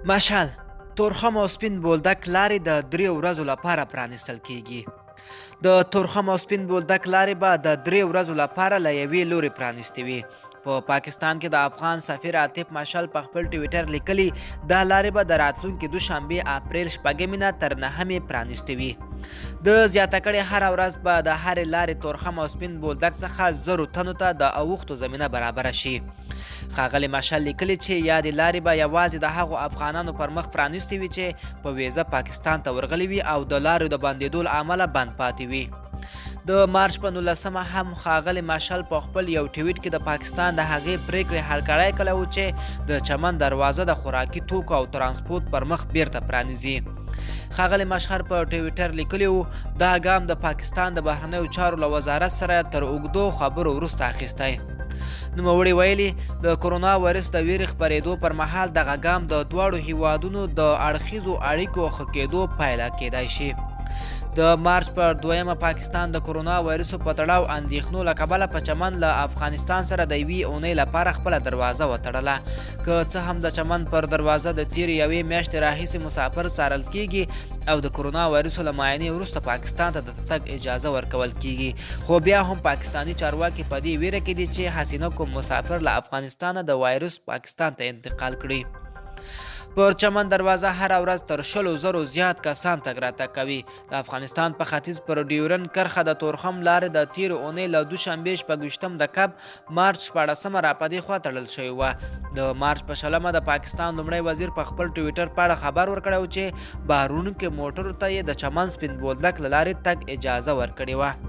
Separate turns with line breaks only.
مشال تورخم او سپین بولدک لارې د 3 ورځو لپاره پرانیستل کیږي. د تورخم او سپین بولدک لارې به د 3 ورځو لپاره له یوې لورې پرانیستې وي. په پاکستان کې د افغان سفیر عاطف مشال په خپل ټویټر لیکلي دا لارې به د راتلونکي دوشنبې اپریل 6 تر 9 پرانیستې وي. د زیاته کړې هره ورځ به د هرې لارې تورخم او سپین بولدک څخه 1000 تنو ته د اوښتو زمینه برابره شي. ښاغلي مشال لیکلي چې یادې لارې به یوازې د هغو افغانانو پر مخ پرانیستې وي چې په ویزه پاکستان ته ورغلي وي او د لارو د بندېدو له امله بند پاتې وي. د مارچ په 19 هم ښاغلي مشال په خپل یو ټویټ کې د پاکستان د هغې پریکړې هرکړی کړی و چې د چمن دروازه د خوراکي توکو او ترانسپورت پر مخ بیرته پرانیزي. ښاغلي مشهر په ټویټر لیکلي و دا ګام د پاکستان د بهرنیو چارو له وزارت سره تر اوږدو خبرو وروسته اخیستی. نوموړي ویلي د کرونا وایرس د ویرې خپرېدو پر مهال دغه ګام د دواړو هیوادونو د اړخیزو اړیکو ښه کېدو پایله کېدای شي. د مارچ پر 2 پاکستان د کرونا وایرسو په تړاو اندېښنو له کبله په چمن له افغانستان سره د یوې اونۍ لپاره خپله دروازه وتړله. که څه هم د چمن پر دروازه د تېرې یوې میاشتې راهیسې مسافر څارل کیږي او د کرونا وایرسو له معاینې وروسته پاکستان ته د تګ اجازه ورکول کیږي، خو بیا هم پاکستاني چارواکي په دې ویره کې دي چې هسې کوم مسافر له افغانستانه د وایرس پاکستان ته انتقال کړي. پر چمن دروازه هره ورځ تر 100,000 زیات کسان تګ راتګ کوي. د افغانستان په ختیځ پر ډیورن کرښه د تورخم لارې د تېرې اونۍ له دوشنبې 6 د کب مارچ 14 را په دې خوا تړل شوې وه. د مارچ په 20 د پاکستان لومړی وزیر په خپل ټویټر په اړه خبر ورکړی و چې بهرونکو موټرو ته یې د چمن سپین بولدک له لارې تګ اجازه ورکړې وه.